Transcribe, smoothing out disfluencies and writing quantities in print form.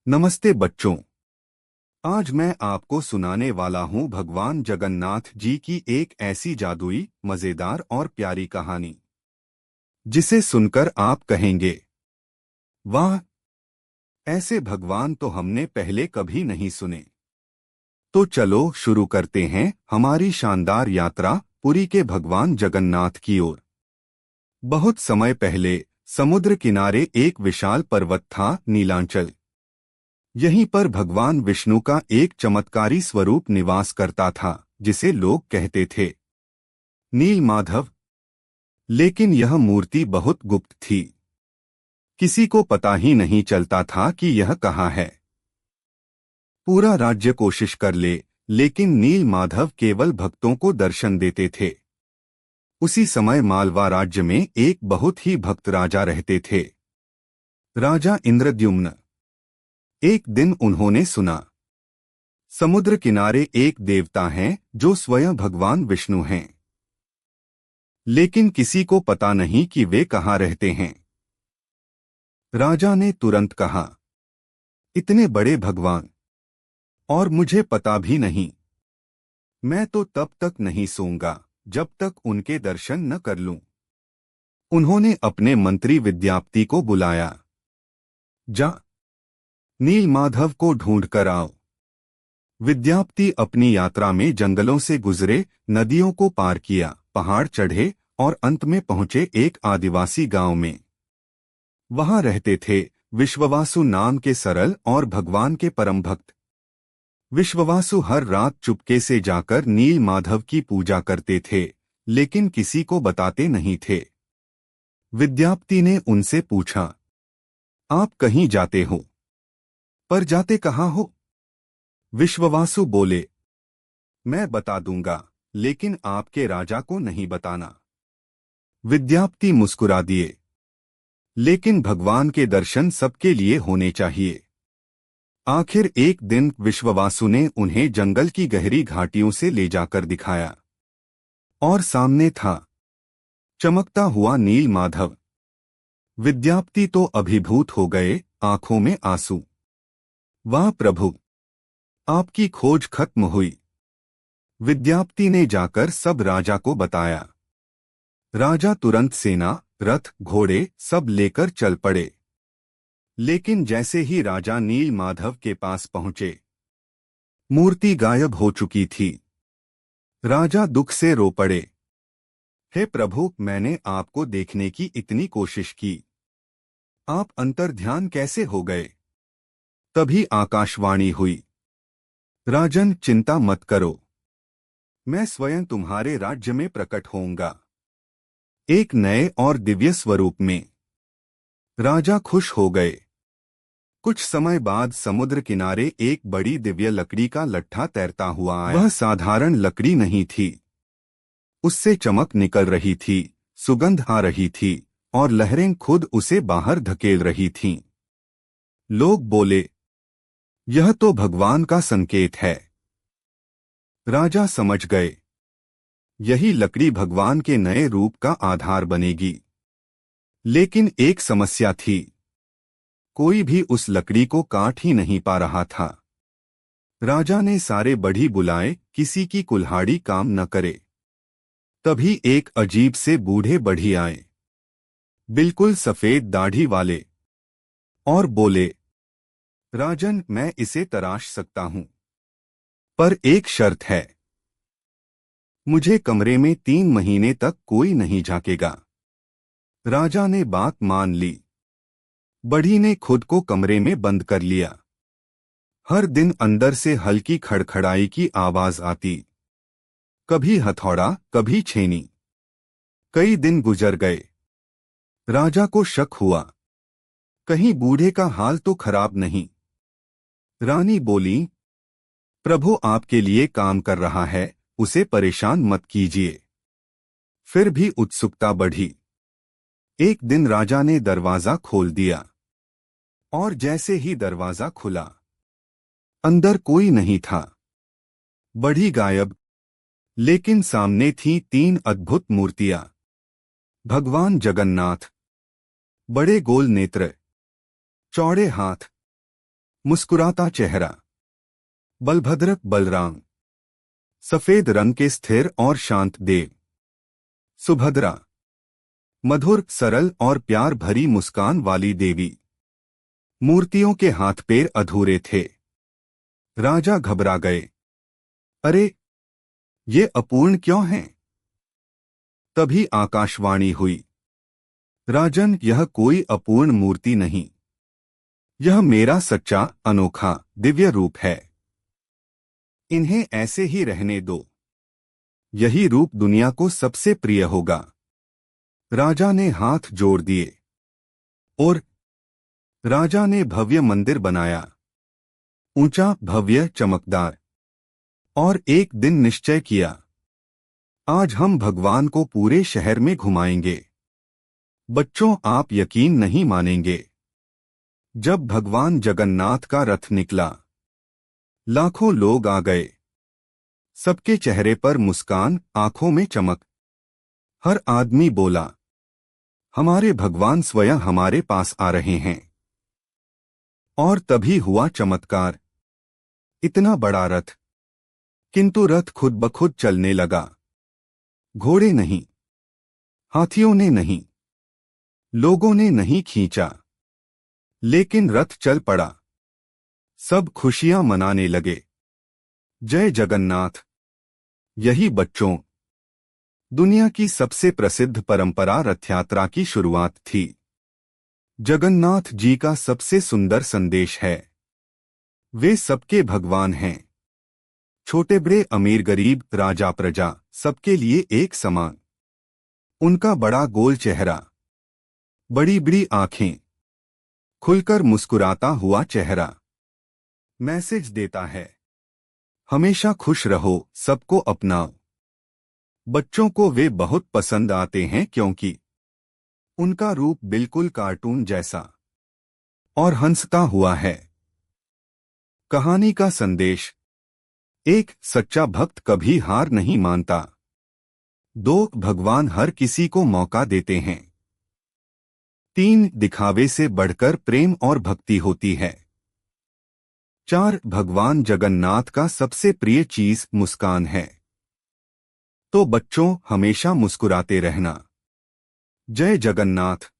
नमस्ते बच्चों। आज मैं आपको सुनाने वाला हूँ भगवान जगन्नाथ जी की एक ऐसी जादुई, मजेदार और प्यारी कहानी जिसे सुनकर आप कहेंगे, वाह, ऐसे भगवान तो हमने पहले कभी नहीं सुने। तो चलो शुरू करते हैं हमारी शानदार यात्रा पुरी के भगवान जगन्नाथ की ओर। बहुत समय पहले समुद्र किनारे एक विशाल पर्वत था, नीलांचल। यहीं पर भगवान विष्णु का एक चमत्कारी स्वरूप निवास करता था, जिसे लोग कहते थे नील माधव। लेकिन यह मूर्ति बहुत गुप्त थी। किसी को पता ही नहीं चलता था कि यह कहाँ है। पूरा राज्य कोशिश कर ले, लेकिन नील माधव केवल भक्तों को दर्शन देते थे। उसी समय मालवा राज्य में एक बहुत ही भक्त राजा रहते थे, राजा इंद्रद्युम्न। एक दिन उन्होंने सुना, समुद्र किनारे एक देवता हैं जो स्वयं भगवान विष्णु हैं। लेकिन किसी को पता नहीं कि वे कहाँ रहते हैं। राजा ने तुरंत कहा, इतने बड़े भगवान, और मुझे पता भी नहीं। मैं तो तब तक नहीं सोऊंगा जब तक उनके दर्शन न कर लूं। उन्होंने अपने मंत्री विद्यापति को बुलाया। जा, नील माधव को ढूंढ कर आओ। विद्यापति अपनी यात्रा में जंगलों से गुजरे, नदियों को पार किया, पहाड़ चढ़े और अंत में पहुंचे एक आदिवासी गांव में। वहां रहते थे विश्ववासु नाम के सरल और भगवान के परम भक्त। विश्ववासु हर रात चुपके से जाकर नील माधव की पूजा करते थे, लेकिन किसी को बताते नहीं थे। विद्यापति ने उनसे पूछा, आप कहीं जाते हो, पर जाते कहाँ हो? विश्ववासु बोले, मैं बता दूंगा, लेकिन आपके राजा को नहीं बताना। विद्यापति मुस्कुरा दिए, लेकिन भगवान के दर्शन सबके लिए होने चाहिए। आखिर एक दिन विश्ववासु ने उन्हें जंगल की गहरी घाटियों से ले जाकर दिखाया, और सामने था चमकता हुआ नील माधव। विद्यापति तो अभिभूत हो गए, आंखों में आंसू। वाह प्रभु, आपकी खोज खत्म हुई। विद्यापति ने जाकर सब राजा को बताया। राजा तुरंत सेना, रथ, घोड़े सब लेकर चल पड़े। लेकिन जैसे ही राजा नील माधव के पास पहुंचे, मूर्ति गायब हो चुकी थी। राजा दुख से रो पड़े, हे प्रभु, मैंने आपको देखने की इतनी कोशिश की, आप अंतर्ध्यान कैसे हो गए? तभी आकाशवाणी हुई, राजन चिंता मत करो, मैं स्वयं तुम्हारे राज्य में प्रकट होऊंगा, एक नए और दिव्य स्वरूप में। राजा खुश हो गए। कुछ समय बाद समुद्र किनारे एक बड़ी दिव्य लकड़ी का लट्ठा तैरता हुआ आया। वह साधारण लकड़ी नहीं थी, उससे चमक निकल रही थी, सुगंध आ रही थी, और लहरें खुद उसे बाहर धकेल रही थीं। लोग बोले, यह तो भगवान का संकेत है। राजा समझ गए, यही लकड़ी भगवान के नए रूप का आधार बनेगी। लेकिन एक समस्या थी, कोई भी उस लकड़ी को काट ही नहीं पा रहा था। राजा ने सारे बढ़ी बुलाए, किसी की कुल्हाड़ी काम न करे। तभी एक अजीब से बूढ़े बढ़ी आए, बिल्कुल सफेद दाढ़ी वाले, और बोले, राजन, मैं इसे तराश सकता हूं, पर एक शर्त है। मुझे कमरे में 3 महीने तक कोई नहीं झांकेगा। राजा ने बात मान ली। बढ़ी ने खुद को कमरे में बंद कर लिया। हर दिन अंदर से हल्की खड़खड़ाई की आवाज आती, कभी हथौड़ा, कभी छेनी। कई दिन गुजर गए। राजा को शक हुआ, कहीं बूढ़े का हाल तो खराब नहीं। रानी बोली, प्रभु आपके लिए काम कर रहा है, उसे परेशान मत कीजिए। फिर भी उत्सुकता बढ़ी। एक दिन राजा ने दरवाजा खोल दिया, और जैसे ही दरवाजा खुला, अंदर कोई नहीं था। बढ़ी गायब, लेकिन सामने थीं 3 अद्भुत मूर्तियां। भगवान जगन्नाथ, बड़े गोल नेत्र, चौड़े हाथ, मुस्कुराता चेहरा। बलभद्र बलराम। सफेद रंग के स्थिर और शांत देव। सुभद्रा। मधुर, सरल और प्यार भरी मुस्कान वाली देवी। मूर्तियों के हाथ पैर अधूरे थे। राजा घबरा गए। अरे, ये अपूर्ण क्यों हैं? तभी आकाशवाणी हुई। राजन, यह कोई अपूर्ण मूर्ति नहीं, यह मेरा सच्चा, अनोखा, दिव्य रूप है। इन्हें ऐसे ही रहने दो। यही रूप दुनिया को सबसे प्रिय होगा। राजा ने हाथ जोड़ दिए और राजा ने भव्य मंदिर बनाया। ऊंचा, भव्य, चमकदार। और एक दिन निश्चय किया, आज हम भगवान को पूरे शहर में घुमाएंगे। बच्चों, आप यकीन नहीं मानेंगे, जब भगवान जगन्नाथ का रथ निकला, लाखों लोग आ गए। सबके चेहरे पर मुस्कान, आंखों में चमक। हर आदमी बोला, हमारे भगवान स्वयं हमारे पास आ रहे हैं। और तभी हुआ चमत्कार। इतना बड़ा रथ, किंतु रथ खुद ब खुद चलने लगा। घोड़े नहीं, हाथियों ने नहीं, लोगों ने नहीं खींचा, लेकिन रथ चल पड़ा। सब खुशियां मनाने लगे। जय जगन्नाथ। यही बच्चों, दुनिया की सबसे प्रसिद्ध परंपरा रथ यात्रा की शुरुआत थी। जगन्नाथ जी का सबसे सुंदर संदेश है, वे सबके भगवान हैं। छोटे बड़े, अमीर गरीब, राजा प्रजा, सबके लिए एक समान। उनका बड़ा गोल चेहरा, बड़ी बड़ी आंखें, खुलकर मुस्कुराता हुआ चेहरा मैसेज देता है, हमेशा खुश रहो, सबको अपनाओ। बच्चों को वे बहुत पसंद आते हैं क्योंकि उनका रूप बिल्कुल कार्टून जैसा और हंसता हुआ है। कहानी का संदेश। एक, सच्चा भक्त कभी हार नहीं मानता। 2, भगवान हर किसी को मौका देते हैं। 3, दिखावे से बढ़कर प्रेम और भक्ति होती है। 4, भगवान जगन्नाथ का सबसे प्रिय चीज मुस्कान है। तो बच्चों, हमेशा मुस्कुराते रहना। जय जगन्नाथ।